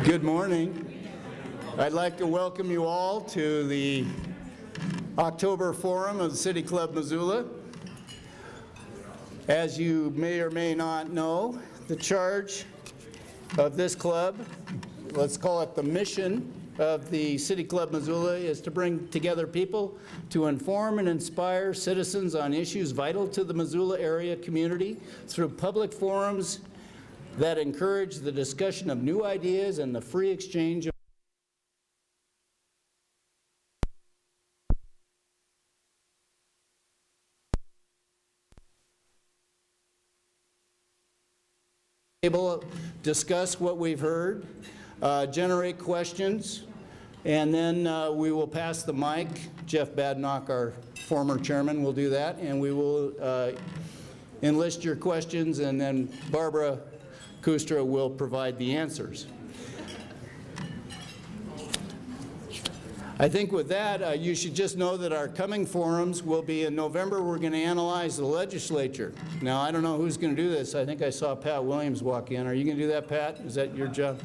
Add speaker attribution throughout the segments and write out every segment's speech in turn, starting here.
Speaker 1: Good morning. I'd like to welcome you all to the October Forum of the City Club Missoula. As you may or may not know, the charge of this club, let's call it the mission of the City Club Missoula, is to bring together people to inform and inspire citizens on issues vital to the Missoula area community through public forums that encourage the discussion of new ideas and the free exchange of discuss what we've heard, generate questions, and then we will pass the mic. Jeff Badnock, our former chairman, will do that, and we will enlist your questions, and then Barbara Koostra will provide the answers. I think with that, you should just know that our coming forums will be in November. We're going to analyze the legislature. Now, I don't know who's going to do this. I think I saw Pat Williams walk in. Are you going to do that, Pat? Is that your job?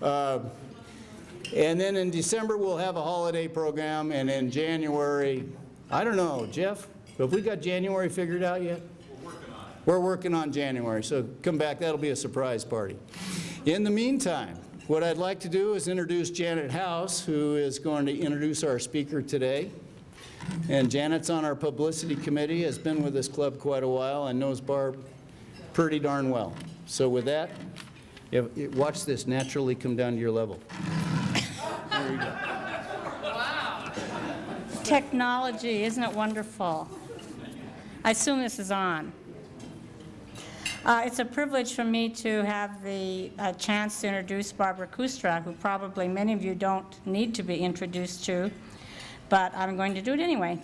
Speaker 1: And then in December, we'll have a holiday program. And in January, I don't know, Jeff, have we got January figured out yet? We're working on January, so come back. That'll be a surprise party. In the meantime, what I'd like to do is introduce Janet House, who is going to introduce our speaker today. And Janet's on our publicity committee, has been with this club quite a while, and knows Barb pretty darn well. So with that, watch this naturally come down to your level. There you go.
Speaker 2: Wow. Technology, isn't it wonderful? I assume this is on. It's a privilege for me to have the chance to introduce Barbara Kustra, who probably many of you don't need to be introduced to, but I'm going to do it anyway.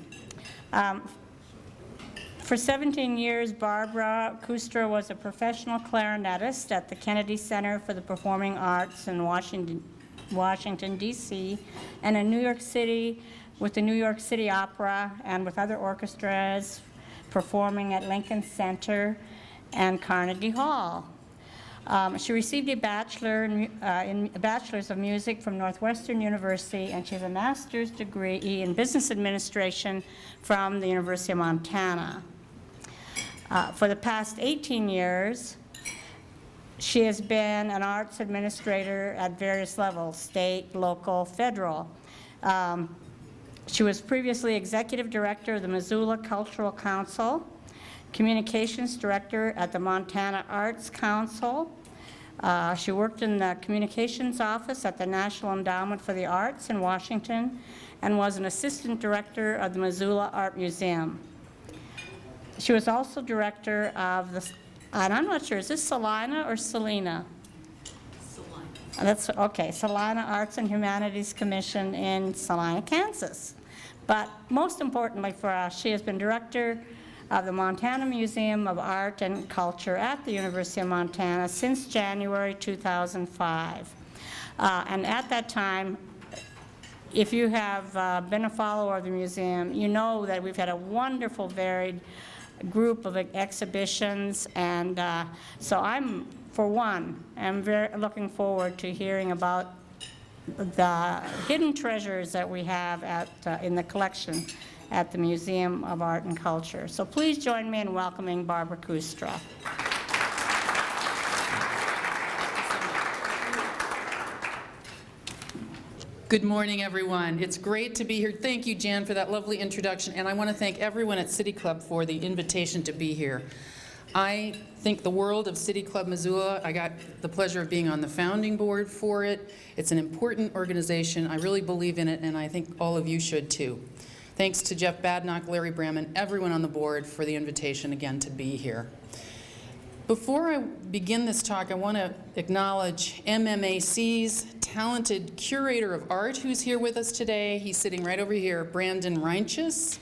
Speaker 2: For 17 years, Barbara Kustra was a professional clarinetist at the Kennedy Center for the Performing Arts in Washington, D.C., and in New York City with the New York City Opera and with other orchestras, performing at Lincoln Center and Carnegie Hall. She received a bachelor's of music from Northwestern University, and she has a master's degree in business administration from the University of Montana. For the past 18 years, she has been an arts administrator at various levels, state, local, federal. She was previously executive director of the Missoula Cultural Council, communications director at the Montana Arts Council. She worked in the communications office at the National Endowment for the Arts in Washington and was an assistant director of the Missoula Art Museum. She was also director of the, and I'm not sure, is this Salina or Salina? Salina. That's okay, Salina Arts and Humanities Commission in Salina, Kansas. But most importantly for us, she has been director of the Montana Museum of Art and Culture at the University of Montana since January 2005. And at that time, if you have been a follower of the museum, you know that we've had a wonderful, varied group of exhibitions, and so I'm, for one, am very looking forward to hearing about the hidden treasures that we have at, in the collection at the Museum of Art and Culture. So please join me in welcoming Barbara Koostra.
Speaker 3: Good morning, everyone. It's great to be here. Thank you, Jan, for that lovely introduction, and I want to thank everyone at City Club for the invitation to be here. I think the world of City Club Missoula. I got the pleasure of being on the founding board for it. It's an important organization. I really believe in it, and I think all of you should too. Thanks to Jeff Badnock, Larry Bramman, everyone on the board for the invitation again to be here. Before I begin this talk, I want to acknowledge MMAC's talented curator of art who's here with us today. He's sitting right over here, Brandon Reinches.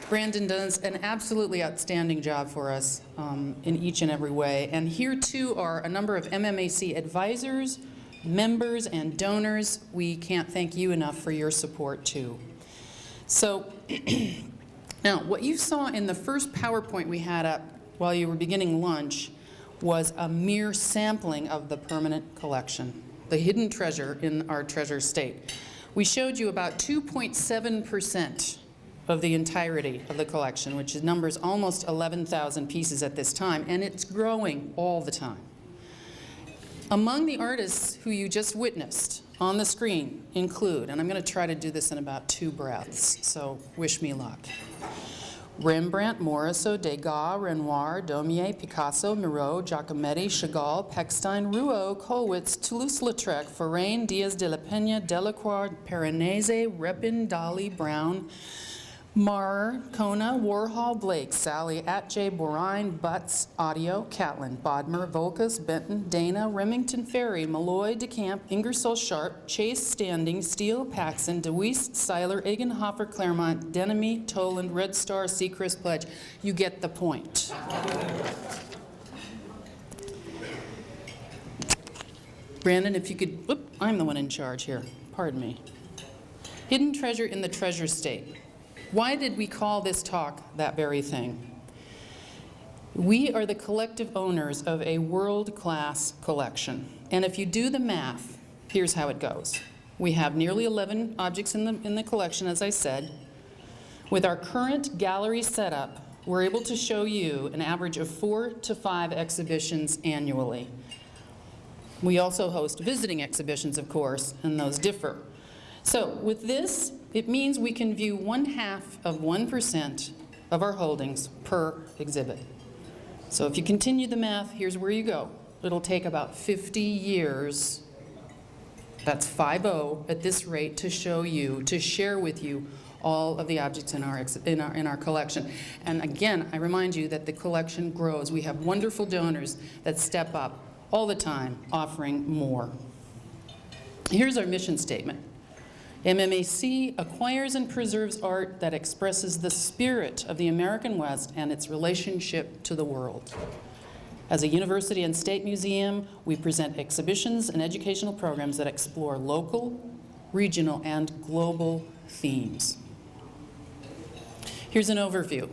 Speaker 3: Brandon does an absolutely outstanding job for us in each and every way. And here too are a number of MMAC advisors, members, and donors. We can't thank you enough for your support too. So now what you saw in the first PowerPoint we had up while you were beginning lunch was a mere sampling of the permanent collection, the hidden treasure in our treasure state. We showed you about 2.7% of the entirety of the collection, which numbers almost 11,000 pieces at this time, and it's growing all the time. Among the artists who you just witnessed on the screen include, and I'm going to try to do this in about 2 breaths, so wish me luck. Rembrandt, Morisot, Degas, Renoir, Daumier, Picasso, Miro, Giacometti, Chagall, Pechstein, Rouault, Kollwitz, Toulouse-Lautrec, Forain, Diaz de la Peña, Delacroix, Piranesi, Repin, Dali, Brown, Maurer, Kona, Warhol, Blake, Sally, Atjay, Borine, Butts, Audio, Catlin, Bodmer, Volkas, Benton, Dana, Remington, Ferry, Malloy, DeCamp, Ingersoll Sharp, Chase, Standing, Steele, Paxson, DeWeese, Seiler, Egenhofer, Claremont, Denemy, Toland, Red Star, Seacrest, Pledge. You get the point. Brandon, if you could, whoop, I'm the one in charge here, pardon me. Hidden treasure in the treasure state. Why did we call this talk that very thing? We are the collective owners of a world-class collection. And if you do the math, here's how it goes. We have nearly 11 objects in the collection, as I said. With our current gallery setup, we're able to show you an average of 4 to 5 exhibitions annually. We also host visiting exhibitions, of course, and those differ. So with this, it means we can view 0.5% of our holdings per exhibit. So if you continue the math, here's where you go. It'll take about 50 years, that's 50 at this rate, to show you, to share with you all of the objects in our collection. And again, I remind you that the collection grows. We have wonderful donors that step up all the time, offering more. Here's our mission statement. MMAC acquires and preserves art that expresses the spirit of the American West and its relationship to the world. As a university and state museum, we present exhibitions and educational programs that explore local, regional, and global themes. Here's an overview.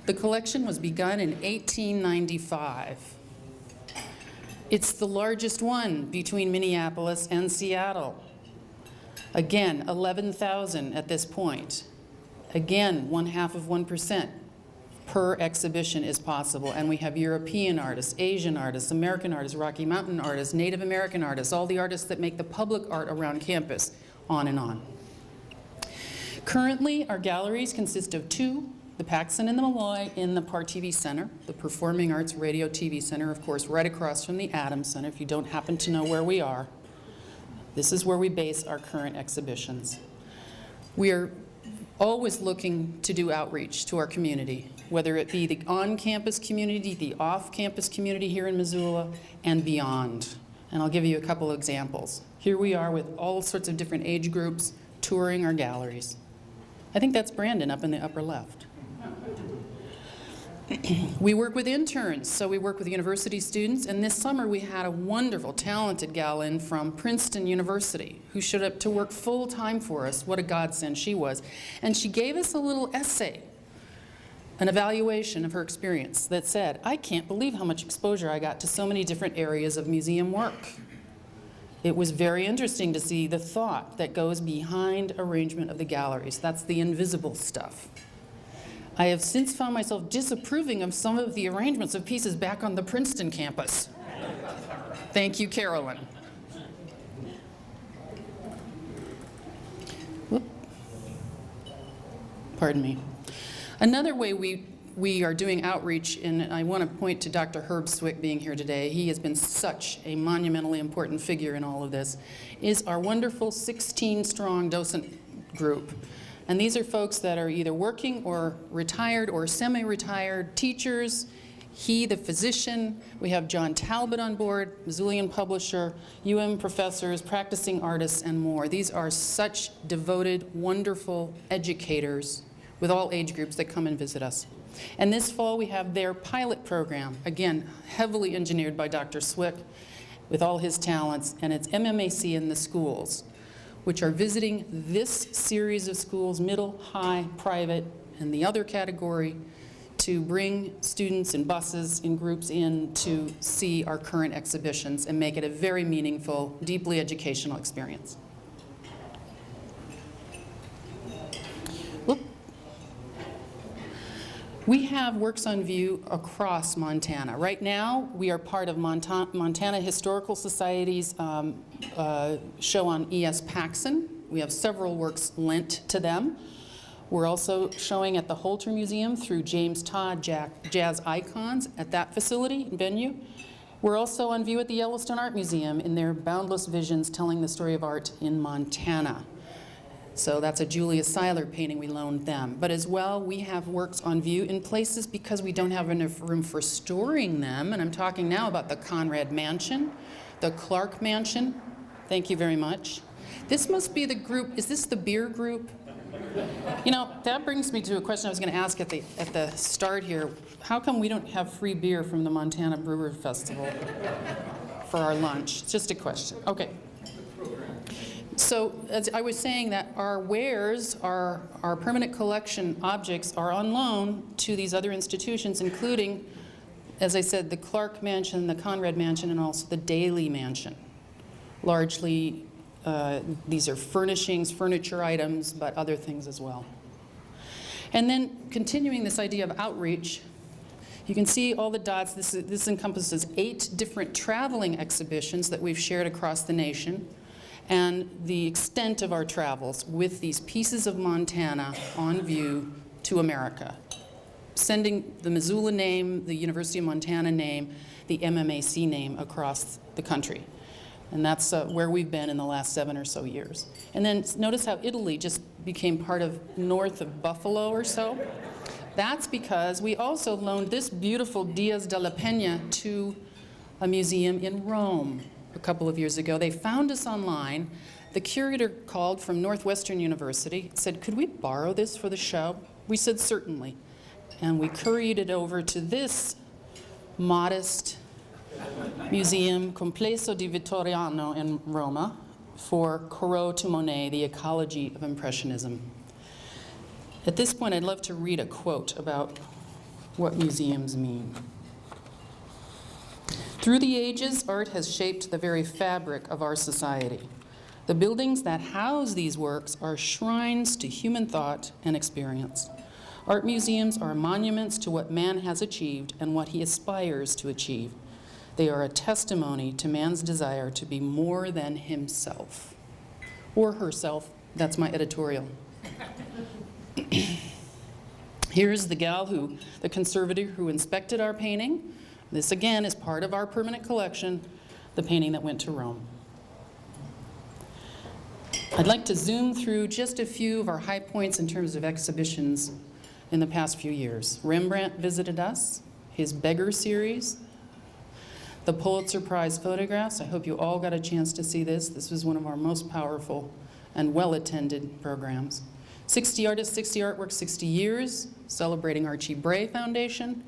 Speaker 3: The collection was begun in 1895. It's the largest one between Minneapolis and Seattle. Again, 11,000 at this point. Again, 0.5% per exhibition is possible. And we have European artists, Asian artists, American artists, Rocky Mountain artists, Native American artists, all the artists that make the public art around campus, on and on. Currently, our galleries consist of 2, the Paxson and the Malloy in the PAR-TV Center, the Performing Arts Radio TV Center, of course, right across from the Adams Center, if you don't happen to know where we are. This is where we base our current exhibitions. We are always looking to do outreach to our community, whether it be the on-campus community, the off-campus community here in Missoula, and beyond. And I'll give you a couple of examples. Here we are with all sorts of different age groups touring our galleries. I think that's Brandon up in the upper left. We work with interns, so we work with university students, and this summer we had a wonderful, talented gal in from Princeton University who showed up to work full-time for us. What a godsend she was. And she gave us a little essay, an evaluation of her experience that said, I can't believe how much exposure I got to so many different areas of museum work. It was very interesting to see the thought that goes behind arrangement of the galleries. That's the invisible stuff. I have since found myself disapproving of some of the arrangements of pieces back on the Princeton campus. Thank you, Carolyn. Whoop. Pardon me. Another way we are doing outreach, and I want to point to Dr. Herb Swick being here today. He has been such a monumentally important figure in all of this, is our wonderful 16-strong docent group. And these are folks that are either working or retired or semi-retired teachers. He, the physician. We have John Talbot on board, Missoulian publisher, professors, practicing artists, and more. These are such devoted, wonderful educators with all age groups that come and visit us. And this fall we have their pilot program, again, heavily engineered by Dr. Swick with all his talents, and it's MMAC in the schools, which are visiting this series of schools, middle, high, private, and the other category, to bring students in buses, in groups in to see our current exhibitions and make it a very meaningful, deeply educational experience. Whoop. We have works on view across Montana. Right now, we are part of Montana Historical Society's show on E.S. Paxson. We have several works lent to them. We're also showing at the Holter Museum through James Todd Jazz Icons at that facility and venue. We're also on view at the Yellowstone Art Museum in their Boundless Visions, telling the story of art in Montana. So that's a Julia Seiler painting we loaned them. But as well, we have works on view in places because we don't have enough room for storing them. And I'm talking now about the Conrad Mansion, the Clark Mansion. Thank you very much. This must be the group, is this the beer group? You know, that brings me to a question I was going to ask at the start here. How come we don't have free beer from the Montana Brewer Festival for our lunch? It's just a question. Okay. So as I was saying, that our wares, our permanent collection objects are on loan to these other institutions, including, as I said, the Clark Mansion, the Conrad Mansion, and also the Daly Mansion. Largely, these are furnishings, furniture items, but other things as well. And then continuing this idea of outreach, you can see all the dots. This encompasses 8 different traveling exhibitions that we've shared across the nation, and the extent of our travels with these pieces of Montana on view to America, sending the Missoula name, the University of Montana name, the MMAC name across the country. And that's where we've been in the last 7 or so years. And then notice how Italy just became part of north of Buffalo or so. That's because we also loaned this beautiful Diaz de la Peña to a museum in Rome a couple of years ago. They found us online. The curator called from Northwestern University, said, could we borrow this for the show? We said, certainly. And we couriered it over to this modest museum, Complesso di Vittoriano in Roma, for Corot to Monet, the ecology of Impressionism. At this point, I'd love to read a quote about what museums mean. Through the ages, art has shaped the very fabric of our society. The buildings that house these works are shrines to human thought and experience. Art museums are monuments to what man has achieved and what he aspires to achieve. They are a testimony to man's desire to be more than himself. Or herself. That's my editorial. Here's the gal the conservator who inspected our painting. This, again, is part of our permanent collection, the painting that went to Rome. I'd like to zoom through just a few of our high points in terms of exhibitions in the past few years. Rembrandt visited us, his Beggar series, the Pulitzer Prize photographs. I hope you all got a chance to see this. This was one of our most powerful and well-attended programs. 60 Artists, 60 Artworks, 60 Years, celebrating Archie Bray Foundation.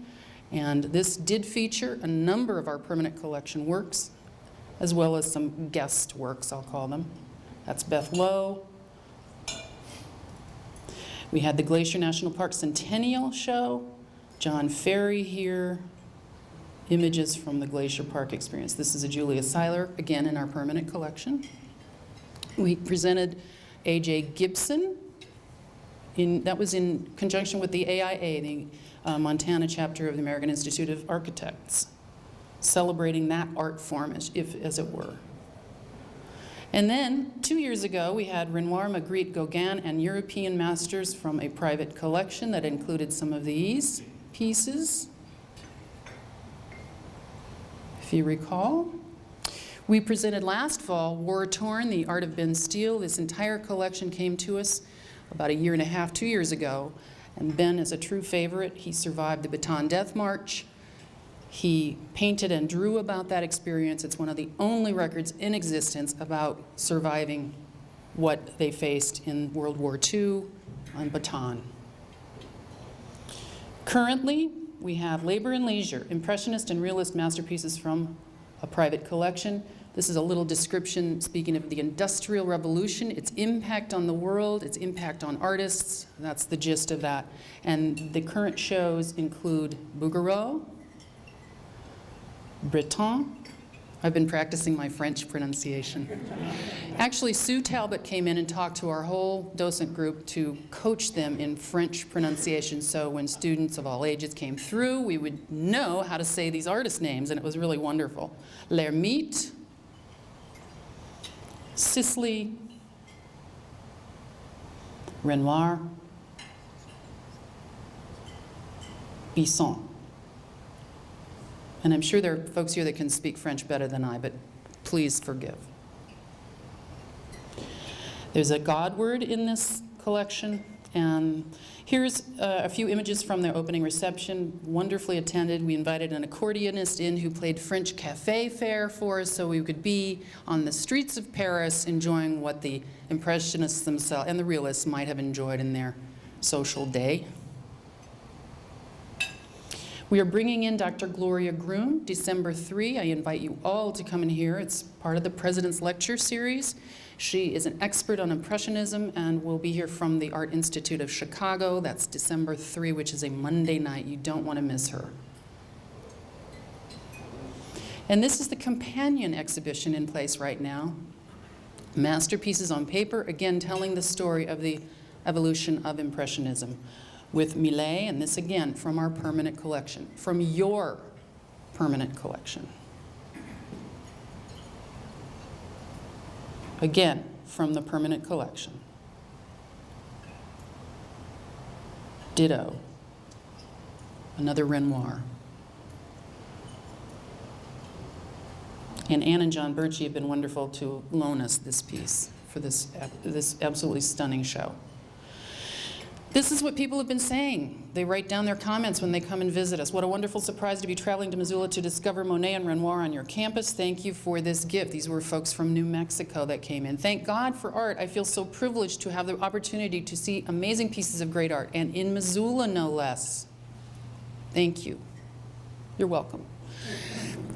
Speaker 3: And this did feature a number of our permanent collection works, as well as some guest works, I'll call them. That's Beth Lowe. We had the Glacier National Park Centennial show, John Ferry here, images from the Glacier Park experience. This is a Julia Seiler, again in our permanent collection. We presented A.J. Gibson, that was in conjunction with the AIA, the Montana chapter of the American Institute of Architects, celebrating that art form, as it were. And then, 2 years ago, we had Renoir Magritte Gauguin and European masters from a private collection that included some of these pieces, if you recall. We presented last fall War Torn, the Art of Ben Steele. This entire collection came to us about 1.5 years, 2 years ago. And Ben is a true favorite. He survived the Bataan Death March. He painted and drew about that experience. It's one of the only records in existence about surviving what they faced in World War II on Bataan. Currently, we have Labor and Leisure, Impressionist and Realist masterpieces from a private collection. This is a little description speaking of the Industrial Revolution, its impact on the world, its impact on artists. That's the gist of that. And the current shows include Bouguereau, Breton. I've been practicing my French pronunciation. Actually, Sue Talbot came in and talked to our whole docent group to coach them in French pronunciation, so when students of all ages came through, we would know how to say these artist names, and it was really wonderful. L'Hermite, Sisley, Renoir, Bisson. And I'm sure there are folks here that can speak French better than I, but please forgive. There's a God word in this collection, and here's a few images from their opening reception, wonderfully attended. We invited an accordionist in who played French cafe fare for us so we could be on the streets of Paris enjoying what the Impressionists themselves and the realists might have enjoyed in their social day. We are bringing in Dr. Gloria Groom, December 3. I invite you all to come and hear. It's part of the President's Lecture Series. She is an expert on Impressionism and will be here from the Art Institute of Chicago. That's December 3, which is a Monday night. You don't want to miss her. And this is the companion exhibition in place right now. Masterpieces on Paper, again telling the story of the evolution of Impressionism, with Millet, and this again from our permanent collection, from your permanent collection. Again, from the permanent collection. Ditto, another Renoir. And Ann and John Birchie have been wonderful to loan us this piece for this absolutely stunning show. This is what people have been saying. They write down their comments when they come and visit us. What a wonderful surprise to be traveling to Missoula to discover Monet and Renoir on your campus. Thank you for this gift. These were folks from New Mexico that came in. Thank God for art. I feel so privileged to have the opportunity to see amazing pieces of great art, and in Missoula, no less. Thank you. You're welcome.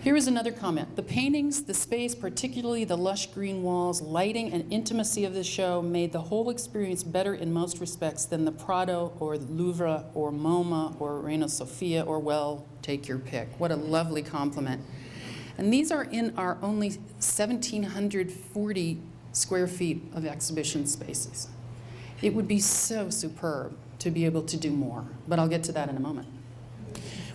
Speaker 3: Here is another comment. The paintings, the space, particularly the lush green walls, lighting, and intimacy of the show made the whole experience better in most respects than the Prado or the Louvre or MoMA or Reina Sofia or, well, take your pick. What a lovely compliment. And these are in our only 1,740 square feet of exhibition spaces. It would be so superb to be able to do more, but I'll get to that in a moment.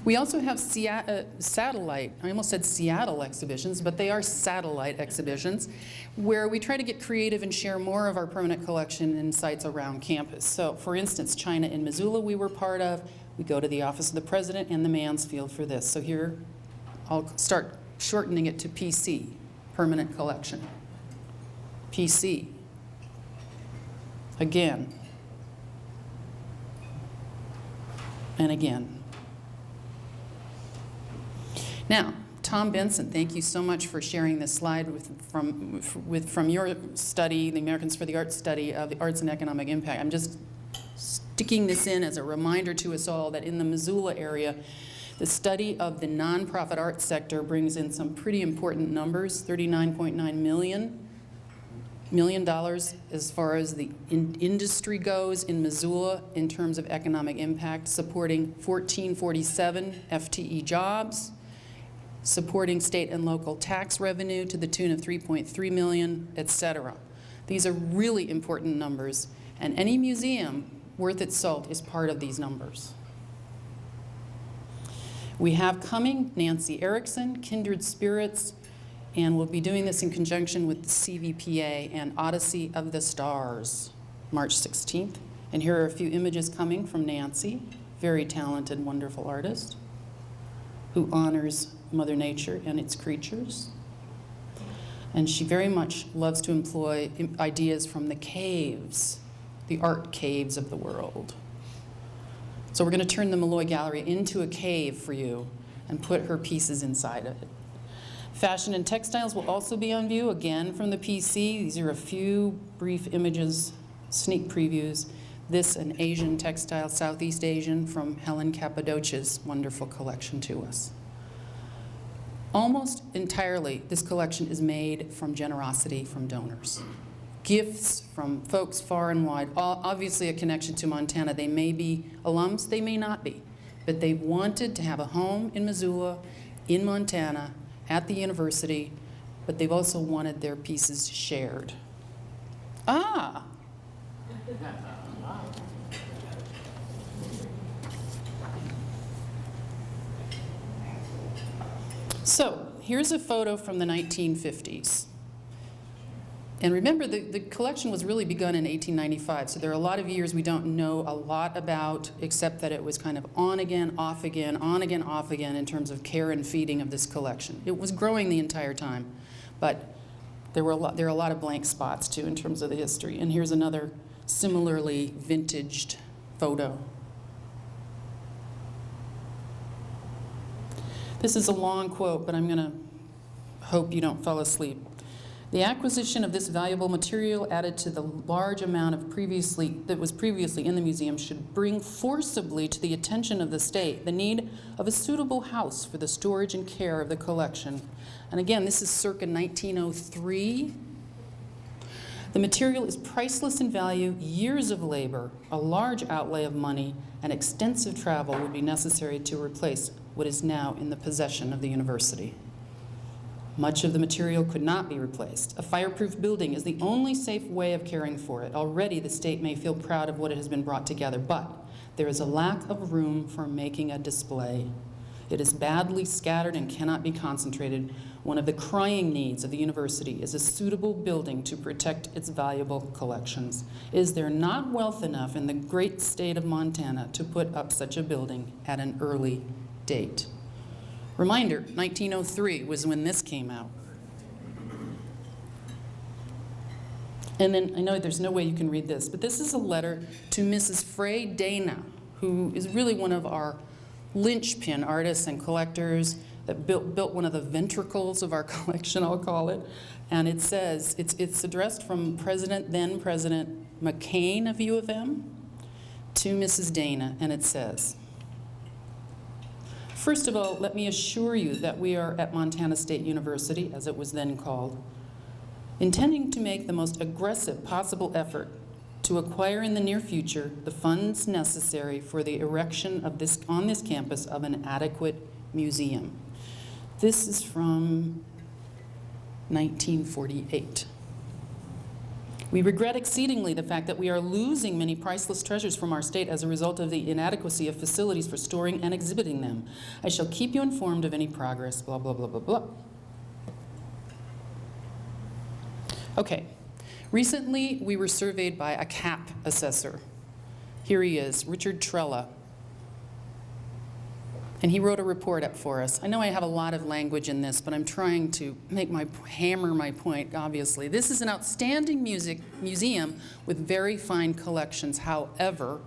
Speaker 3: We also have satellite, I almost said Seattle exhibitions, but they are satellite exhibitions, where we try to get creative and share more of our permanent collection in sites around campus. So, for instance, China in Missoula we were part of. We go to the Office of the President and the Mansfield for this. So here, I'll start shortening it to PC, permanent collection. PC. Again. And again. Now, Tom Benson, thank you so much for sharing this slide from your study, the Americans for the Arts study of the arts and economic impact. I'm just sticking this in as a reminder to us all that in the Missoula area, the study of the nonprofit arts sector brings in some pretty important numbers, $39.9 million as far as the industry goes in Missoula in terms of economic impact, supporting 1,447 FTE jobs, supporting state and local tax revenue to the tune of $3.3 million, et cetera. These are really important numbers, and any museum worth its salt is part of these numbers. We have coming Nancy Erickson, Kindred Spirits, and we'll be doing this in conjunction with the CVPA and Odyssey of the Stars, March 16th. And here are a few images coming from Nancy, very talented, wonderful artist, who honors Mother Nature and its creatures. And she very much loves to employ ideas from the caves, the art caves of the world. So we're going to turn the Malloy Gallery into a cave for you and put her pieces inside of it. Fashion and textiles will also be on view, again from the PC. These are a few brief images, sneak previews. This, an Asian textile, Southeast Asian, from Helen Cappadocia's wonderful collection to us. Almost entirely, this collection is made from generosity from donors. Gifts from folks far and wide, obviously a connection to Montana. They may be alums, they may not be, but they wanted to have a home in Missoula, in Montana, at the university, but they've also wanted their pieces shared. Ah! So, here's a photo from the 1950s. And remember, the collection was really begun in 1895, so there are a lot of years we don't know a lot about, except that it was kind of on again, off again, on again, off again in terms of care and feeding of this collection. It was growing the entire time, but there are a lot of blank spots too in terms of the history. And here's another similarly vintaged photo. This is a long quote, but I'm going to hope you don't fall asleep. The acquisition of this valuable material added to the large amount of that was previously in the museum should bring forcibly to the attention of the state the need of a suitable house for the storage and care of the collection. And again, this is circa 1903. The material is priceless in value. Years of labor, a large outlay of money, and extensive travel would be necessary to replace what is now in the possession of the university. Much of the material could not be replaced. A fireproof building is the only safe way of caring for it. Already the state may feel proud of what it has been brought together, but there is a lack of room for making a display. It is badly scattered and cannot be concentrated. One of the crying needs of the university is a suitable building to protect its valuable collections. Is there not wealth enough in the great state of Montana to put up such a building at an early date? Reminder, 1903 was when this came out. And then, I know there's no way you can read this, but this is a letter to Mrs. Frey Dana, who is really one of our linchpin artists and collectors that built one of the ventricles of our collection, I'll call it. And it says, it's addressed from then President McCain of U of M to Mrs. Dana, and it says, first of all, let me assure you that we are at Montana State University, as it was then called, intending to make the most aggressive possible effort to acquire in the near future the funds necessary for the erection of on this campus of an adequate museum. This is from 1948. We regret exceedingly the fact that we are losing many priceless treasures from our state as a result of the inadequacy of facilities for storing and exhibiting them. I shall keep you informed of any progress, blah, blah, blah, blah, blah. Okay. Recently, we were surveyed by a CAP assessor. Here he is, Richard Trella. And he wrote a report up for us. I know I have a lot of language in this, but I'm trying to hammer my point, obviously. This is an outstanding museum with very fine collections. However,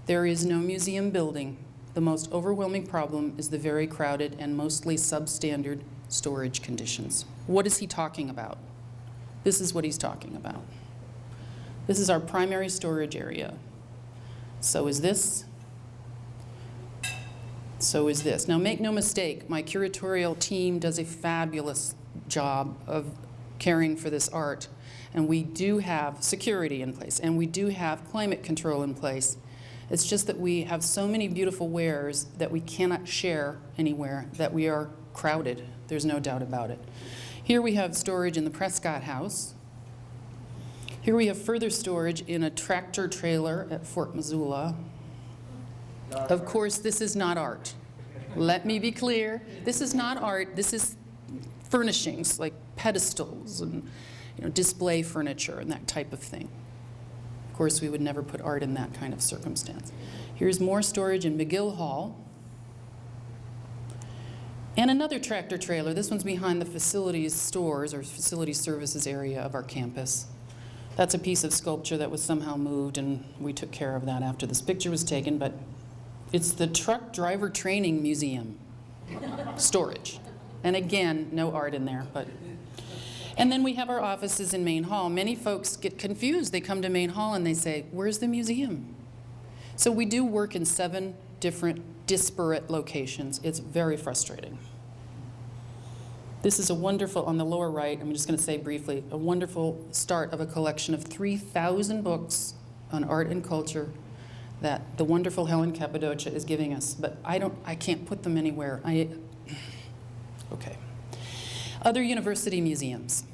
Speaker 3: there is no museum building. The most overwhelming problem is the very crowded and mostly substandard storage conditions. What is he talking about? This is what he's talking about. This is our primary storage area. So is this. So is this. Now make no mistake, my curatorial team does a fabulous job of caring for this art. And we do have security in place, and we do have climate control in place. It's just that we have so many beautiful wares that we cannot share anywhere, that we are crowded. There's no doubt about it. Here we have storage in the Prescott House. Here we have further storage in a tractor trailer at Fort Missoula. Of course, this is not art. Let me be clear. This is not art. This is furnishings, like pedestals and display furniture and that type of thing. Of course, we would never put art in that kind of circumstance. Here's more storage in McGill Hall. And another tractor trailer. This one's behind the facilities stores or facility services area of our campus. That's a piece of sculpture that was somehow moved, and we took care of that after this picture was taken, but it's the Truck Driver Training Museum storage. And again, no art in there, but. And then we have our offices in Main Hall. Many folks get confused. They come to Main Hall and they say, where's the museum? So we do work in 7 different disparate locations. It's very frustrating. This is a wonderful, on the lower right, I'm just going to say briefly, a wonderful start of a collection of 3,000 books on art and culture that the wonderful Helen Cappadocia is giving us. But I can't put them anywhere. Okay. Other university museums.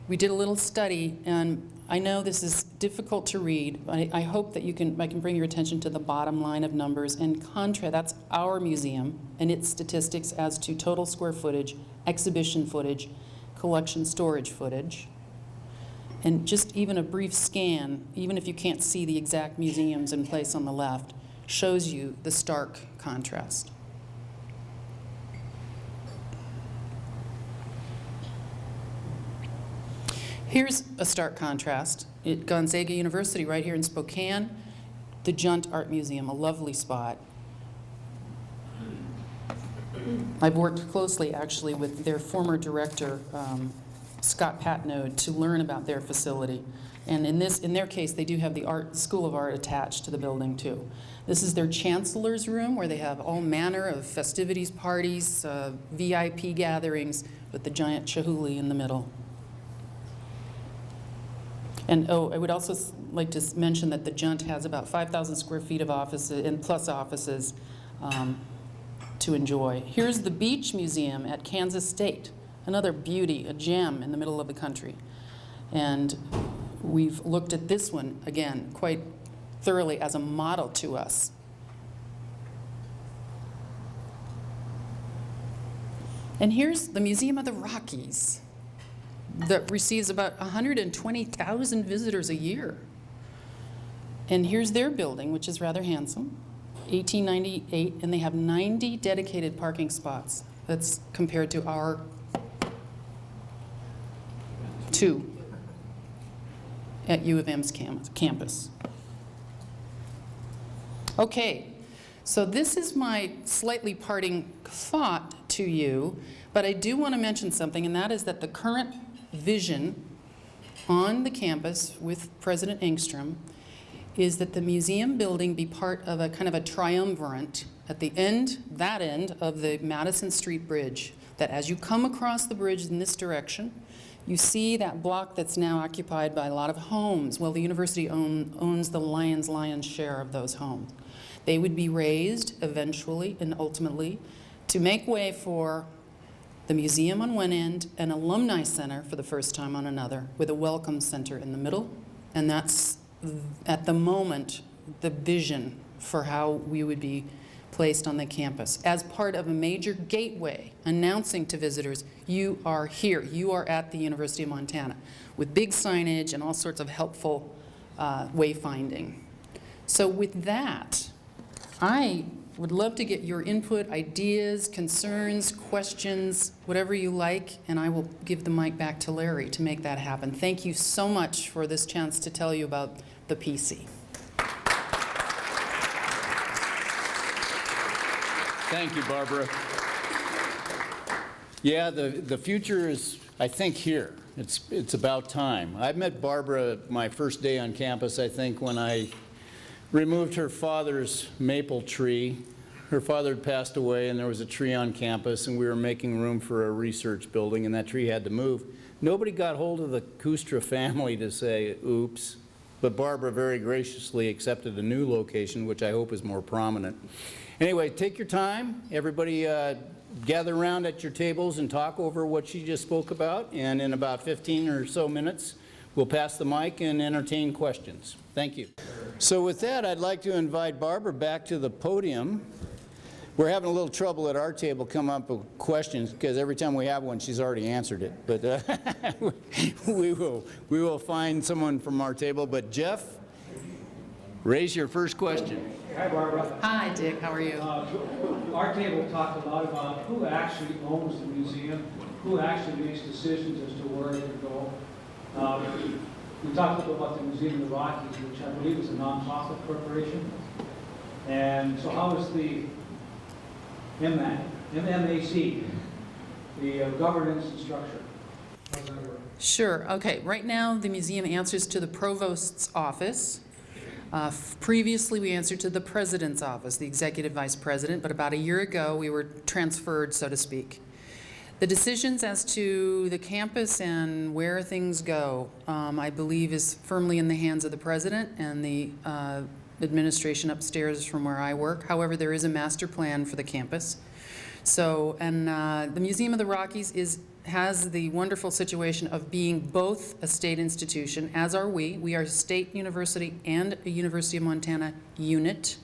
Speaker 3: We did a little study, and I know this is difficult to read. I hope that I can bring your attention to the bottom line of numbers and that's our museum and its statistics as to total square footage, exhibition footage, collection storage footage. And just even a brief scan, even if you can't see the exact museums in place on the left, shows you the stark contrast. Here's a stark contrast. At Gonzaga University, right here in Spokane, the Junt Art Museum, a lovely spot. I've worked closely, actually, with their former director, Scott Patnode, to learn about their facility. And in their case, they do have the School of Art attached to the building, too. This is their chancellor's room, where they have all manner of festivities, parties, VIP gatherings, with the giant Chihuly in the middle. And I would also like to mention that the Junt has about 5,000 square feet of offices, and plus offices, to enjoy. Here's the Beach Museum at Kansas State, another beauty, a gem in the middle of the country. And we've looked at this one, again, quite thoroughly as a model to us. And here's the Museum of the Rockies, that receives about 120,000 visitors a year. And here's their building, which is rather handsome, 1898, and they have 90 dedicated parking spots. That's compared to our 2 at U of M's campus. Okay, so this is my slightly parting thought to you, but I do want to mention something, and that is that the current vision on the campus with President Engstrom is that the museum building be part of a kind of a triumvirate at the end, that end of the Madison Street Bridge, that as you come across the bridge in this direction, you see that block that's now occupied by a lot of homes. Well, the university owns the lion's share of those homes. They would be raised eventually and ultimately to make way for the museum on one end, an alumni center for the first time on another, with a welcome center in the middle. And that's, at the moment, the vision for how we would be placed on the campus as part of a major gateway announcing to visitors, you are here, you are at the University of Montana, with big signage and all sorts of helpful wayfinding. So with that, I would love to get your input, ideas, concerns, questions, whatever you like, and I will give the mic back to Larry to make that happen. Thank you so much for this chance to tell you about the PC.
Speaker 1: Thank you, Barbara. Yeah, the future is, I think, here. It's about time. I met Barbara my first day on campus, I think, when I removed her father's maple tree. Her father had passed away, and there was a tree on campus, and we were making room for a research building, and that tree had to move. Nobody got hold of the Koostra family to say, oops, but Barbara very graciously accepted a new location, which I hope is more prominent. Anyway, take your time. Everybody gather around at your tables and talk over what she just spoke about, and in about 15 or so minutes, we'll pass the mic and entertain questions. Thank you. So with that, I'd like to invite Barbara back to the podium. We're having a little trouble at our table coming up with questions, because every time we have one, she's already answered it. But we will find someone from our table. But Jeff, raise your first question.
Speaker 4: Hi, Barbara.
Speaker 3: Hi, Dick. How are you?
Speaker 4: Our table talked a lot about who actually owns the museum, who actually makes decisions as to where it can go. We talked a little about the Museum of the Rockies, which I believe is a non-profit corporation. And so how is the MMAC, the governance and structure? How's that work?
Speaker 3: Sure. Okay. Right now, the museum answers to the provost's office. Previously, we answered to the president's office, the executive vice president, but about a year ago, we were transferred, so to speak. The decisions as to the campus and where things go, I believe, is firmly in the hands of the president and the administration upstairs from where I work. However, there is a master plan for the campus. So, and the Museum of the Rockies has the wonderful situation of being both a state institution, as are we. We are a state university and a University of Montana unit.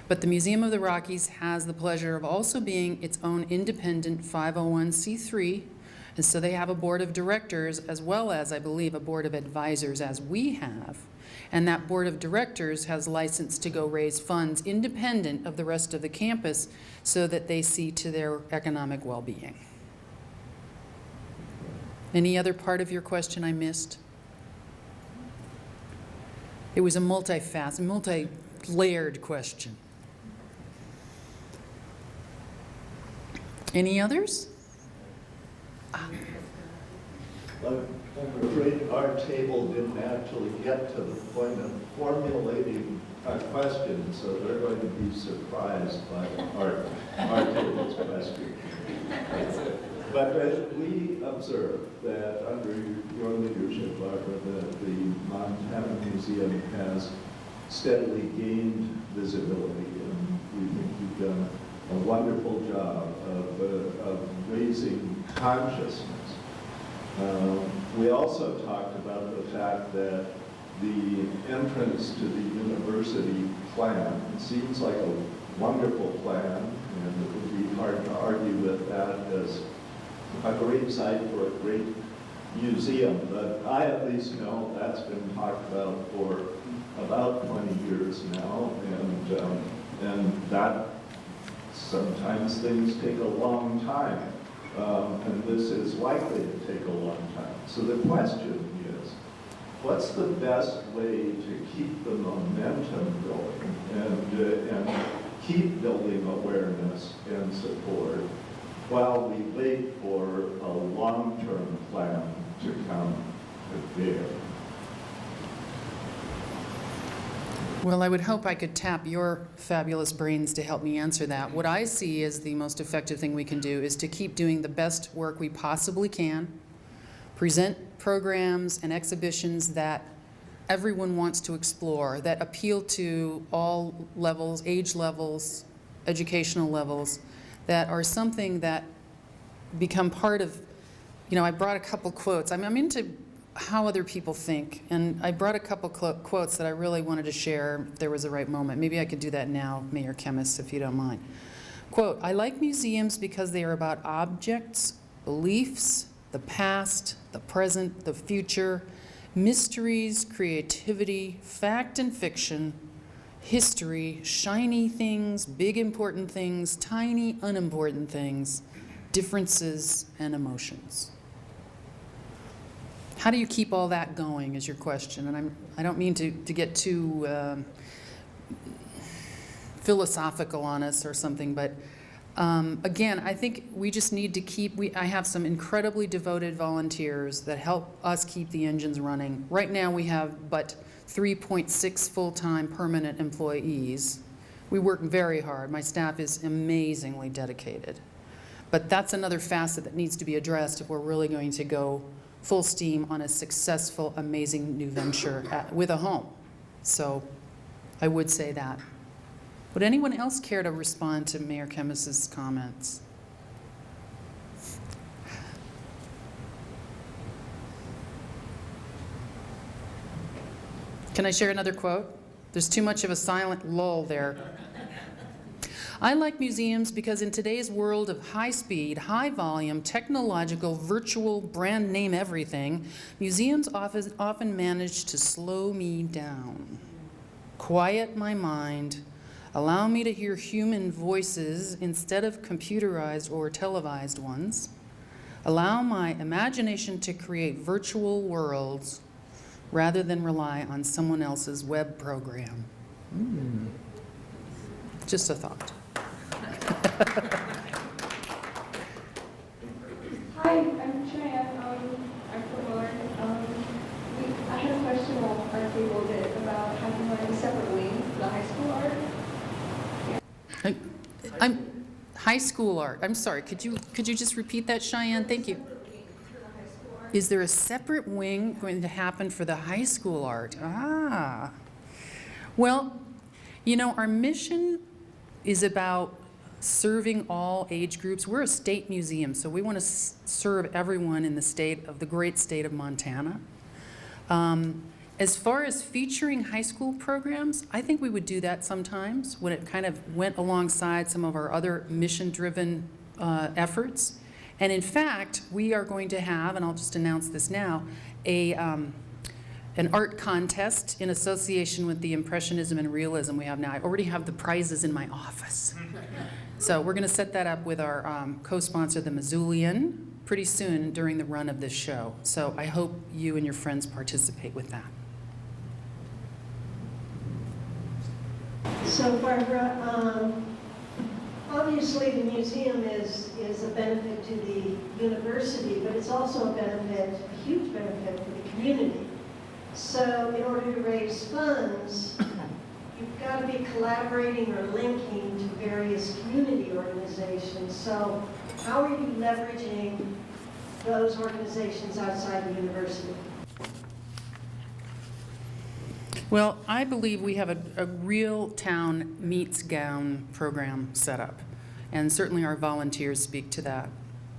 Speaker 3: But the Museum of the Rockies has the pleasure of also being its own independent 501c3, and so they have a board of directors as well as, I believe, a board of advisors as we have. And that board of directors has license to go raise funds independent of the rest of the campus so that they see to their economic well-being. Any other part of your question I missed? It was a multi-layered question. Any others?
Speaker 5: I'm afraid our table didn't actually get to the point of formulating a question, so they're going to be surprised by our table's question. But we observe that under your leadership, Barbara, that the Montana Museum has steadily gained visibility, and we think you've done a wonderful job of raising consciousness. We also talked about the fact that the entrance to the university plan seems like a wonderful plan, and it would be hard to argue with that as a great site for a great museum. But I at least know that's been talked about for about 20 years now, and that sometimes things take a long time. And this is likely to take a long time. So the question is, what's the best way to keep the momentum going and keep building awareness and support while we wait for a long-term plan to come to bear?
Speaker 3: Well, I would hope I could tap your fabulous brains to help me answer that. What I see as the most effective thing we can do is to keep doing the best work we possibly can, present programs and exhibitions that everyone wants to explore, that appeal to all levels, age levels, educational levels, that are something that become part of, I brought a couple quotes. I'm into how other people think, and I brought a couple quotes that I really wanted to share if there was the right moment. Maybe I could do that now, Mayor Chemist, if you don't mind. Quote, "I like museums because they are about objects, beliefs, the past, the present, the future, mysteries, creativity, fact and fiction, history, shiny things, big important things, tiny unimportant things, differences and emotions." How do you keep all that going is your question, and I don't mean to get too philosophical on us or something, but again, I think we just need to keep, I have some incredibly devoted volunteers that help us keep the engines running. Right now we have but 3.6 full-time permanent employees. We work very hard. My staff is amazingly dedicated. But that's another facet that needs to be addressed if we're really going to go full steam on a successful, amazing new venture with a home. So I would say that. Would anyone else care to respond to Mayor Chemist's comments? Can I share another quote? There's too much of a silent lull there. "I like museums because in today's world of high speed, high volume, technological, virtual, brand name everything, museums often manage to slow me down, quiet my mind, allow me to hear human voices instead of computerized or televised ones, allow my imagination to create virtual worlds rather than rely on someone else's web program." Just a thought.
Speaker 6: Hi, I'm Cheyenne. I'm from Willard. I had a question on our table about having like a separate wing for the high school art.
Speaker 3: High school art. I'm sorry, could you just repeat that, Cheyenne? Thank you. Is there a separate wing going to happen for the high school art? Ah. Well, you know, our mission is about serving all age groups. We're a state museum, so we want to serve everyone in the great state of Montana. As far as featuring high school programs, I think we would do that sometimes when it kind of went alongside some of our other mission-driven efforts. And in fact, we are going to have, and I'll just announce this now, an art contest in association with the Impressionism and Realism we have now. I already have the prizes in my office. So we're going to set that up with our co-sponsor, the Missoulian, pretty soon during the run of this show. So I hope you and your friends participate with that.
Speaker 7: So Barbara, obviously the museum is a benefit to the university, but it's also a benefit, a huge benefit for the community. So in order to raise funds, you've got to be collaborating or linking to various community organizations. So how are you leveraging those organizations outside the university?
Speaker 3: Well, I believe we have a real town meets gown program set up, and certainly our volunteers speak to that.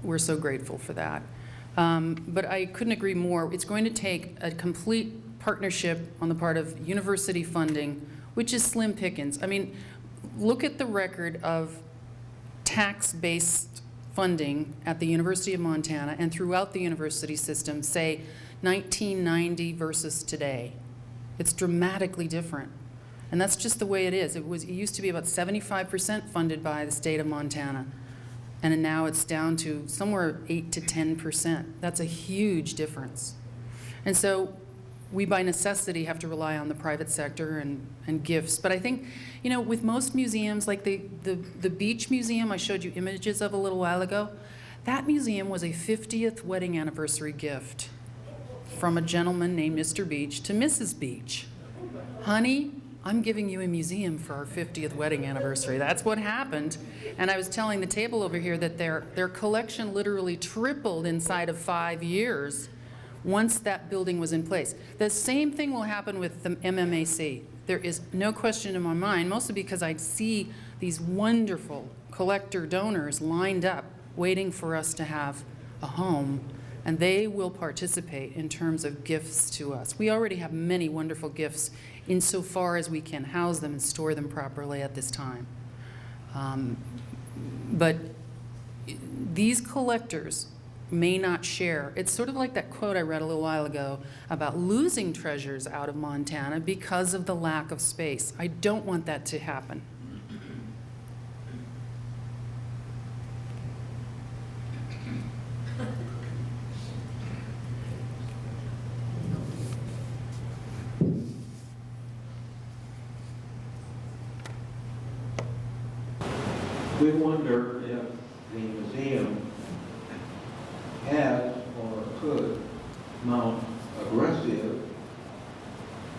Speaker 3: We're so grateful for that. But I couldn't agree more. It's going to take a complete partnership on the part of university funding, which is slim pickings. I mean, look at the record of tax-based funding at the University of Montana and throughout the university system, say 1990 versus today. It's dramatically different. And that's just the way it is. It used to be about 75% funded by the state of Montana. And now it's down to somewhere 8 to 10%. That's a huge difference. And so we by necessity have to rely on the private sector and gifts. But I think, you know, with most museums, like the Beach Museum I showed you images of a little while ago, that museum was a 50th wedding anniversary gift from a gentleman named Mr. Beach to Mrs. Beach. Honey, I'm giving you a museum for our 50th wedding anniversary. That's what happened. And I was telling the table over here that their collection literally tripled inside of 5 years once that building was in place. The same thing will happen with the MMAC. There is no question in my mind, mostly because I see these wonderful collector donors lined up waiting for us to have a home, and they will participate in terms of gifts to us. We already have many wonderful gifts insofar as we can house them and store them properly at this time. But these collectors may not share. It's sort of like that quote I read a little while ago about losing treasures out of Montana because of the lack of space. I don't want that to happen.
Speaker 8: We wonder if the museum has or could mount aggressive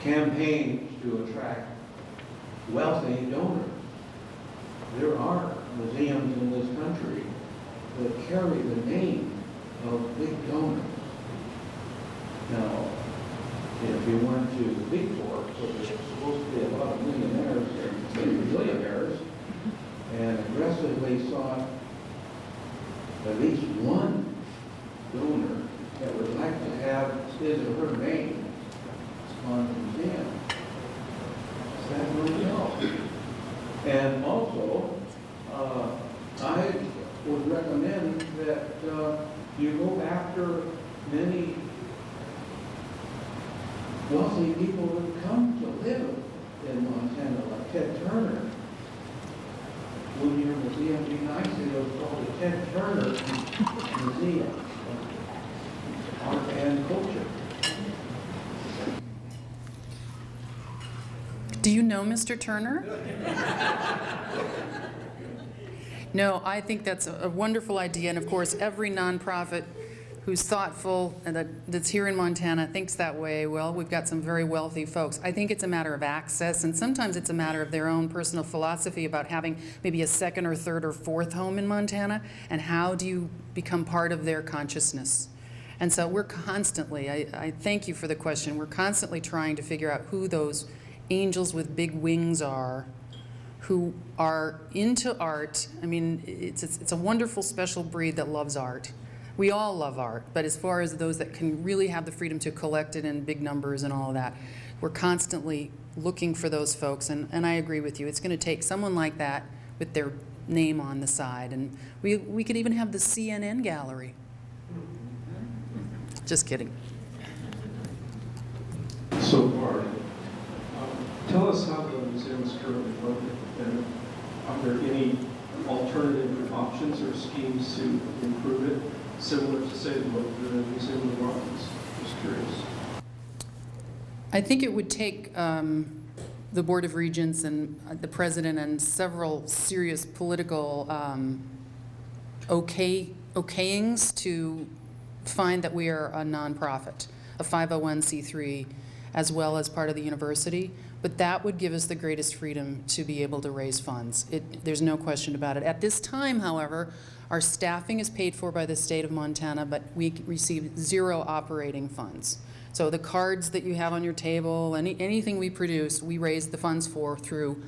Speaker 8: campaigns to attract wealthy donors. There are museums in this country that carry the name of big donors. Now, if you went to the Big Four, so there's supposed to be a lot of millionaires and billionaires, and aggressively sought at least one donor that would like to have his or her name on the museum. That would help. And also, I would recommend that you go after many wealthy people that come to live in Montana, like Ted Turner. When your museum be nice, it was called the Ted Turner Museum of Art and Culture.
Speaker 3: Do you know Mr. Turner? No, I think that's a wonderful idea. And of course, every nonprofit who's thoughtful and that's here in Montana thinks that way, well, we've got some very wealthy folks. I think it's a matter of access, and sometimes it's a matter of their own personal philosophy about having maybe a second or third or fourth home in Montana, and how do you become part of their consciousness. And so we're constantly, I thank you for the question, we're constantly trying to figure out who those angels with big wings are, who are into art. I mean, it's a wonderful special breed that loves art. We all love art, but as far as those that can really have the freedom to collect it in big numbers and all of that, we're constantly looking for those folks, and I agree with you. It's going to take someone like that with their name on the side, and we could even have the CNN gallery. Just kidding.
Speaker 9: So far, tell us how the museum is currently funded, and are there any alternative options or schemes to improve it, similar to, say, what the Museum of the Rockies? Just curious.
Speaker 3: I think it would take the Board of Regents and the President and several serious political okayings to find that we are a nonprofit, a 501c3, as well as part of the university. But that would give us the greatest freedom to be able to raise funds. There's no question about it. At this time, however, our staffing is paid for by the state of Montana, but we receive 0 operating funds. So the cards that you have on your table, anything we produce, we raise the funds for through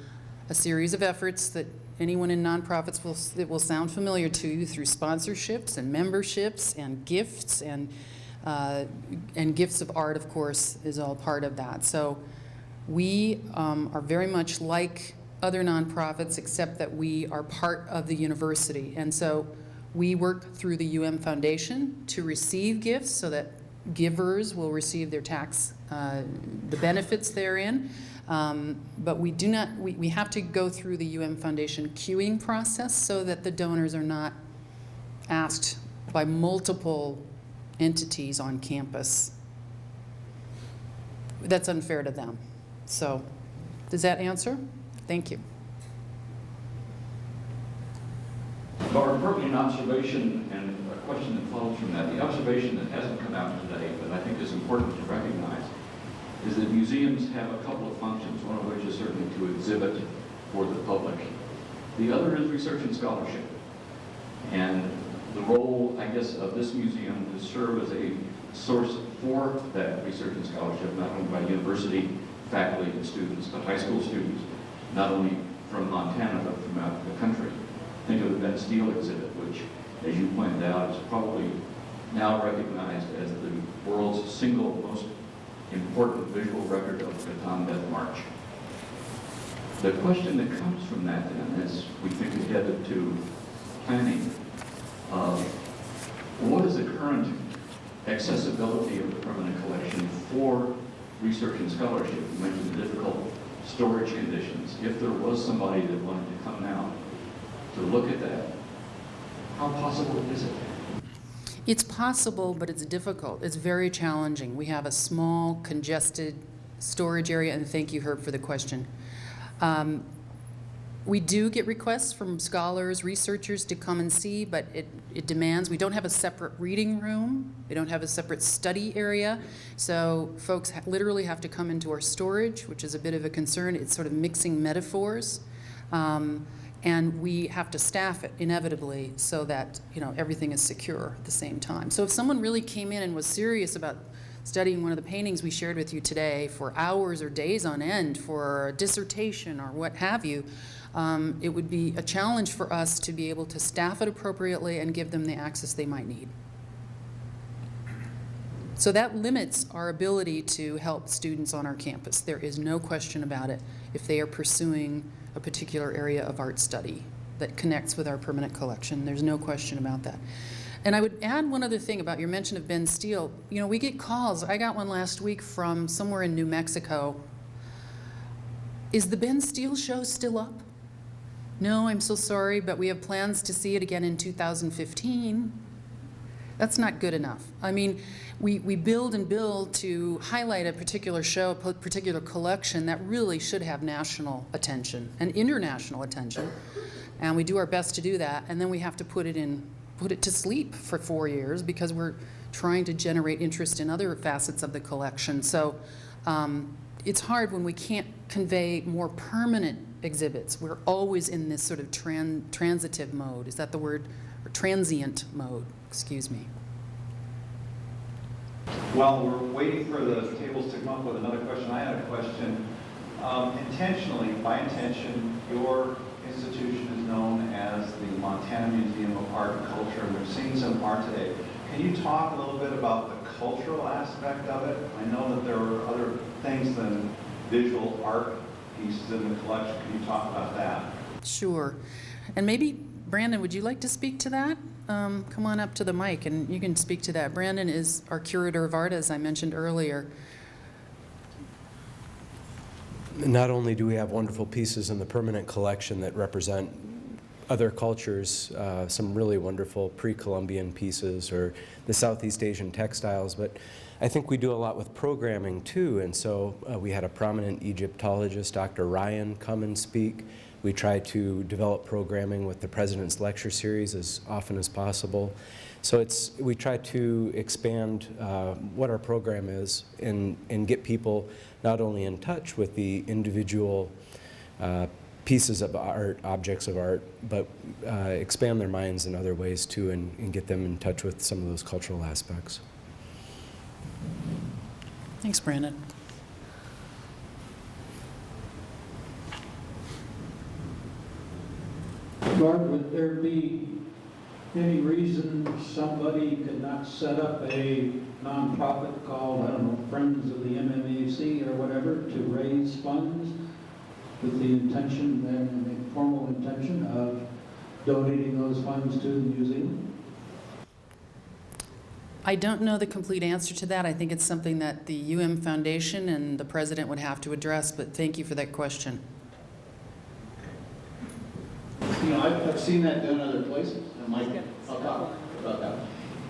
Speaker 3: a series of efforts that anyone in nonprofits will sound familiar to you, through sponsorships and memberships and gifts, and gifts of art, of course, is all part of that. So we are very much like other nonprofits, except that we are part of the university. And so we work through the Foundation to receive gifts so that givers will receive their tax, the benefits therein. But we do not, we have to go through the Foundation queuing process so that the donors are not asked by multiple entities on campus. That's unfair to them. So, does that answer? Thank you.
Speaker 10: Barb, partly an observation and a question that follows from that. The observation that hasn't come out today, but I think is important to recognize, is that museums have a couple of functions, one of which is certainly to exhibit for the public. The other is research and scholarship. And the role, I guess, of this museum is to serve as a source for that research and scholarship, not only by university faculty and students, but high school students, not only from Montana, but throughout the country. Think of the Ben Steele exhibit, which, as you pointed out, is probably now recognized as the world's single most important visual record of the Baton Death March. The question that comes from that, then, as we think ahead to planning, what is the current accessibility of the permanent collection for research and scholarship? You mentioned the difficult storage conditions. If there was somebody that wanted to come now to look at that, how possible is it?
Speaker 3: It's possible, but it's difficult. It's very challenging. We have a small, congested storage area, and thank you, Herb, for the question. We do get requests from scholars, researchers to come and see, but it demands, we don't have a separate reading room, we don't have a separate study area, so folks literally have to come into our storage, which is a bit of a concern. It's sort of mixing metaphors, and we have to staff it inevitably so that, you know, everything is secure at the same time. So if someone really came in and was serious about studying one of the paintings we shared with you today for hours or days on end for a dissertation or what have you, it would be a challenge for us to be able to staff it appropriately and give them the access they might need. So that limits our ability to help students on our campus. There is no question about it if they are pursuing a particular area of art study that connects with our permanent collection. There's no question about that. And I would add one other thing about your mention of Ben Steele. You know, we get calls. I got one last week from somewhere in New Mexico. Is the Ben Steele show still up? No, I'm so sorry, but we have plans to see it again in 2015. That's not good enough. I mean, we build and build to highlight a particular show, a particular collection that really should have national attention and international attention. And we do our best to do that, and then we have to put it to sleep for 4 years because we're trying to generate interest in other facets of the collection. So it's hard when we can't convey more permanent exhibits. We're always in this sort of transitive mode. Is that the word? Or transient mode, excuse me.
Speaker 11: While we're waiting for the tables to come up with another question, I had a question. Intentionally, by intention, your institution is known as the Montana Museum of Art and Culture, and we're seeing some art today. Can you talk a little bit about the cultural aspect of it? I know that there are other things than visual art pieces in the collection. Can you talk about that?
Speaker 3: Sure. And maybe, Brandon, would you like to speak to that? Come on up to the mic and you can speak to that. Brandon is our curator of art, as I mentioned earlier.
Speaker 12: Not only do we have wonderful pieces in the permanent collection that represent other cultures, some really wonderful pre-Columbian pieces or the Southeast Asian textiles, but I think we do a lot with programming too, and so we had a prominent Egyptologist, Dr. Ryan, come and speak. We try to develop programming with the President's Lecture Series as often as possible. So we try to expand what our program is and get people not only in touch with the individual pieces of art, objects of art, but expand their minds in other ways too and get them in touch with some of those cultural aspects.
Speaker 3: Thanks, Brandon.
Speaker 4: Barb, would there be any reason somebody could not set up a nonprofit called, I don't know, Friends of the MMAC or whatever, to raise funds with the intention, then the formal intention of donating those funds to the museum?
Speaker 3: I don't know the complete answer to that. I think it's something that the UM Foundation and the president would have to address, but thank you for that question.
Speaker 13: You know, I've seen that done other places, and Mike, I'll talk about that.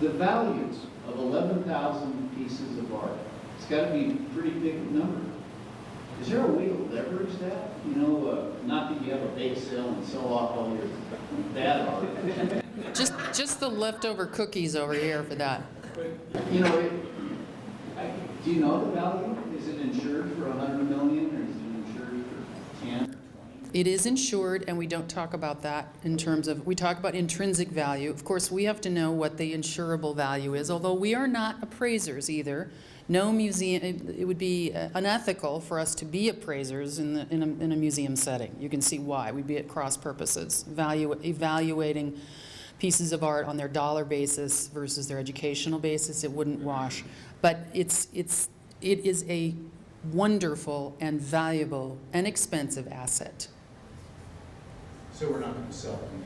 Speaker 13: The values of 11,000 pieces of art, it's got to be a pretty big number. Is there a way to leverage that? You know, not that you have a bake sale and sell off all your bad art.
Speaker 3: Just the leftover cookies over here for that.
Speaker 13: You know, do you know the value? Is it insured for $100 million, or is it insured for 10 or 20?
Speaker 3: It is insured, and we don't talk about that in terms of, we talk about intrinsic value. Of course, we have to know what the insurable value is, although we are not appraisers either. No museum, it would be unethical for us to be appraisers in a museum setting. You can see why. We'd be at cross purposes, evaluating pieces of art on their dollar basis versus their educational basis. It wouldn't wash. But it is a wonderful and valuable and expensive asset.
Speaker 14: So we're not going to sell them?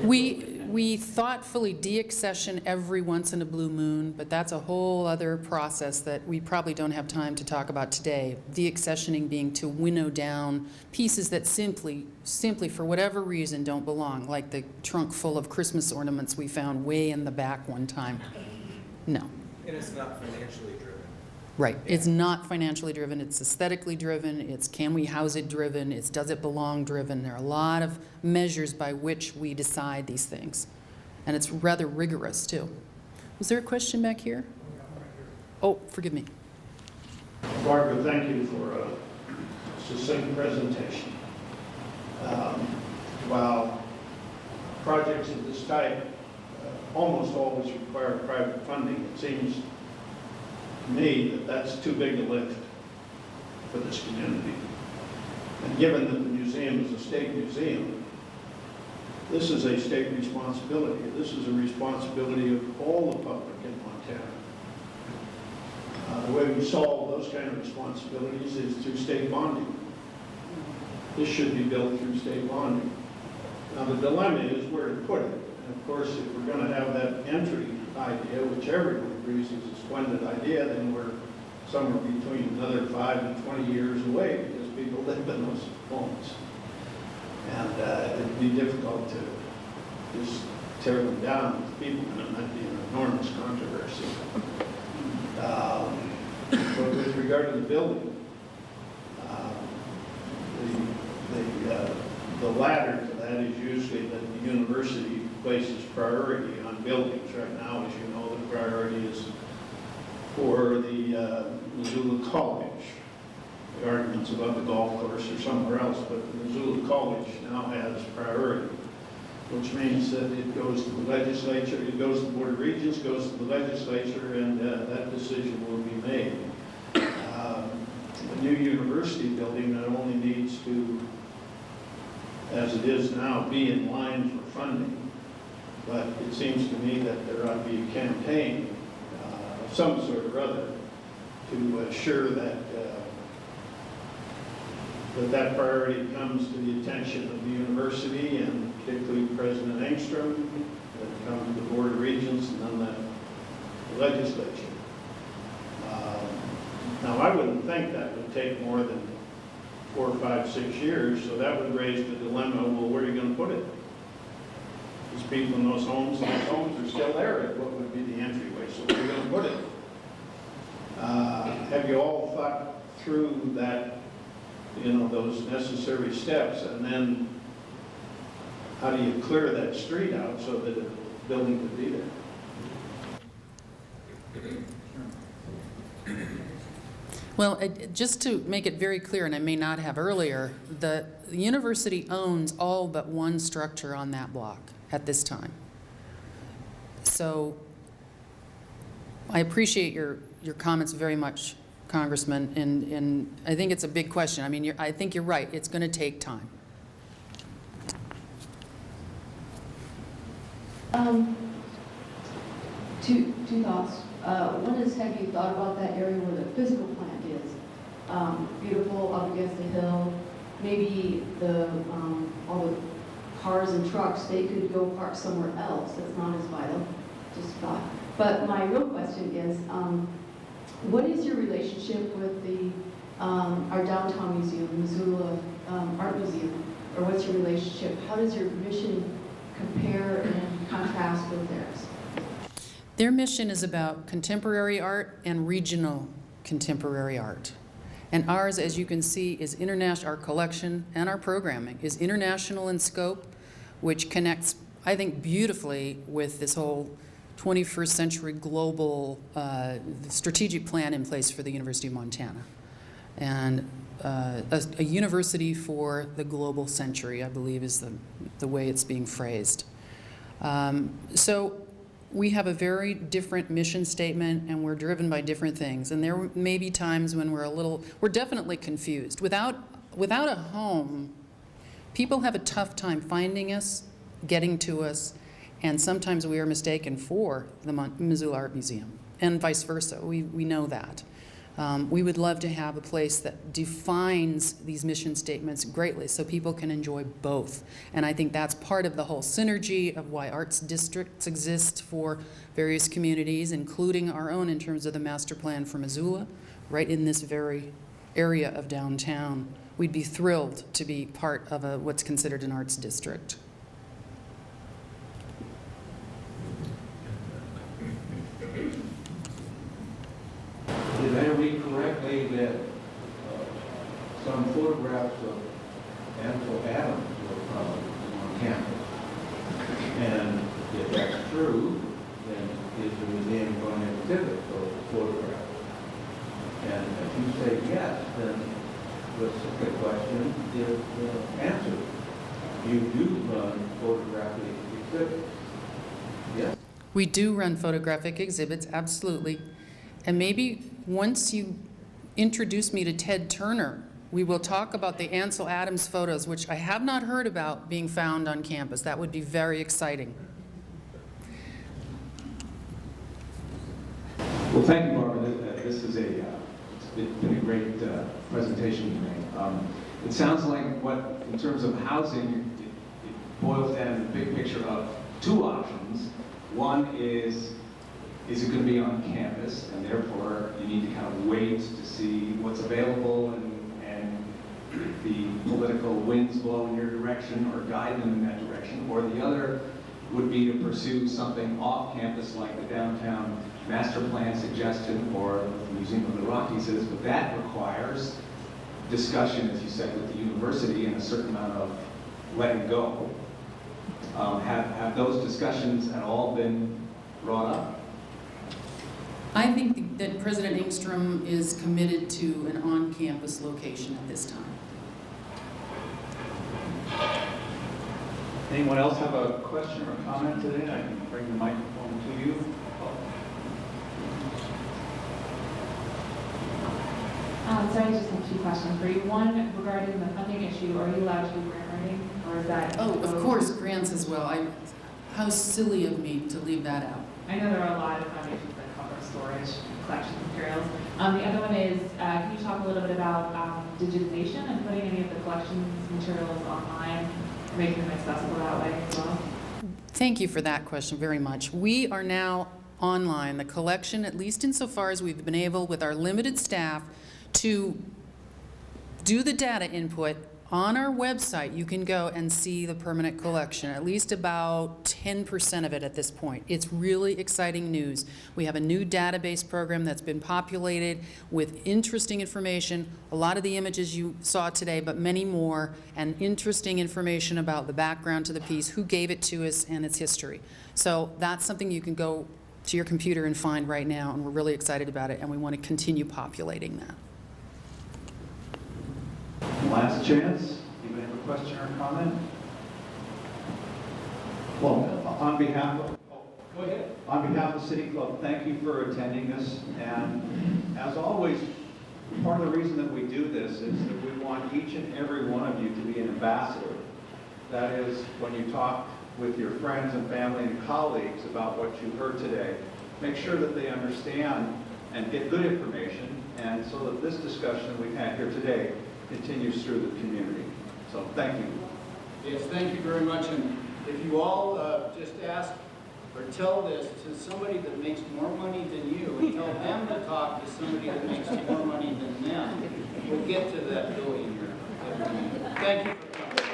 Speaker 3: We thoughtfully de-accession every once in a blue moon, but that's a whole other process that we probably don't have time to talk about today. De-accessioning being to winnow down pieces that simply for whatever reason don't belong, like the trunk full of Christmas ornaments we found way in the back one time. No.
Speaker 14: And it's not financially driven.
Speaker 3: Right. It's not financially driven. It's aesthetically driven. It's can we house it driven. It's does it belong driven. There are a lot of measures by which we decide these things. And it's rather rigorous, too. Was there a question back here? Oh, forgive me.
Speaker 8: Barbara, thank you for a succinct presentation. While projects of this type almost always require private funding, it seems to me that that's too big a lift for this community. And given that the museum is a state museum, this is a state responsibility. This is a responsibility of all the public in Montana. The way we solve those kind of responsibilities is through state bonding. This should be built through state bonding. Now the dilemma is where to put it. And of course, if we're going to have that entry idea, which everyone agrees is a splendid idea, then we're somewhere between another 5 and 20 years away because people live in those homes. And it'd be difficult to just tear them down with people, and it might be an enormous controversy. But with regard to the building, the ladder to that is usually that the university places priority on buildings. Right now, as you know, the priority is for the Missoula College. The arguments about the golf course or somewhere else, but the Missoula College now has priority, which means that it goes to the legislature, it goes to the Board of Regents, goes to the legislature, and that decision will be made. The new university building not only needs to, as it is now, be in line for funding, but it seems to me that there ought to be a campaign of some sort or other to assure that that priority comes to the attention of the university and particularly President Engstrom, that it comes to the Board of Regents and then the legislature. Now, I wouldn't think that would take more than 4, 5, 6 years, so that would raise the dilemma, well, where are you going to put it? These people in those homes are still there. What would be the entryway? So where are you going to put it? Have you all thought through that, you know, those necessary steps, and then how do you clear that street out so that a building could be there?
Speaker 3: Well, just to make it very clear, and I may not have earlier, the university owns all but one structure on that block at this time. So I appreciate your comments very much, Congressman, and I think it's a big question. I mean, I think you're right. It's going to take time.
Speaker 15: Two thoughts. One is, have you thought about that area where the physical plant is? Beautiful, up against the hill. Maybe all the cars and trucks, they could go park somewhere else. That's not as vital. Just thought. But my real question is, what is your relationship with our downtown museum, Missoula Art Museum? Or what's your relationship? How does your mission compare and contrast with theirs?
Speaker 3: Their mission is about contemporary art and regional contemporary art. And ours, as you can see, is international. Our collection and our programming is international in scope, which connects, I think, beautifully with this whole 21st century global strategic plan in place for the University of Montana. And a university for the global century, I believe, is the way it's being phrased. So we have a very different mission statement, and we're driven by different things. And there may be times when we're definitely confused. Without a home, people have a tough time finding us, getting to us, and sometimes we are mistaken for the Missoula Art Museum, and vice versa. We know that. We would love to have a place that defines these mission statements greatly so people can enjoy both. And I think that's part of the whole synergy of why arts districts exist for various communities, including our own in terms of the master plan for Missoula, right in this very area of downtown. We'd be thrilled to be part of what's considered an arts district.
Speaker 8: Did I read correctly that some photographs of Ansel Adams were found on campus? And if that's true, then is the museum going to exhibit those photographs? And if you say yes, then the second question is answered. You do run photographic exhibits. Yes?
Speaker 3: We do run photographic exhibits, absolutely. And maybe once you introduce me to Ted Turner, we will talk about the Ansel Adams photos, which I have not heard about being found on campus. That would be very exciting.
Speaker 16: Well, thank you, Barbara. This is it's been a great presentation you made. It sounds like in terms of housing, it boils down to the big picture of two options. One is it going to be on campus, and therefore you need to kind of wait to see what's available and if the political winds blow in your direction or guide them in that direction. Or the other would be to pursue something off campus like the downtown master plan suggestion or the Museum of the Rockies is, but that requires discussion, as you said, with the university and a certain amount of letting go. Have those discussions at all been brought up?
Speaker 3: I think that President Engstrom is committed to an on-campus location at this time.
Speaker 11: Anyone else have a question or comment today? I can bring the microphone to you.
Speaker 17: So I just have two questions for you. One, regarding the funding issue, are you allowed to do grant writing, or is that?
Speaker 3: Oh, of course, grants as well. How silly of me to leave that out.
Speaker 17: I know there are a lot of foundations that cover storage, collection materials. The other one is, can you talk a little bit about digitization and putting any of the collections materials online, making them accessible that way as well?
Speaker 3: Thank you for that question very much. We are now online. The collection, at least insofar as we've been able, with our limited staff, to do the data input on our website. You can go and see the permanent collection, at least about 10% of it at this point. It's really exciting news. We have a new database program that's been populated with interesting information, a lot of the images you saw today, but many more, and interesting information about the background to the piece, who gave it to us, and its history. So that's something you can go to your computer and find right now, and we're really excited about it, and we want to continue populating that.
Speaker 11: Last chance. Anybody have a question or comment? Well, on behalf of, go ahead. On behalf of City Club, thank you for attending this. And as always, part of the reason that we do this is that we want each and every one of you to be an ambassador. That is, when you talk with your friends and family and colleagues about what you heard today, make sure that they understand and get good information, and so that this discussion that we've had here today continues through the community. So thank you.
Speaker 1: Yes, thank you very much. And if you all just ask or tell this to somebody that makes more money than you, and tell them to talk to somebody that makes more money than them, we'll get to that billionaire. Thank you for coming.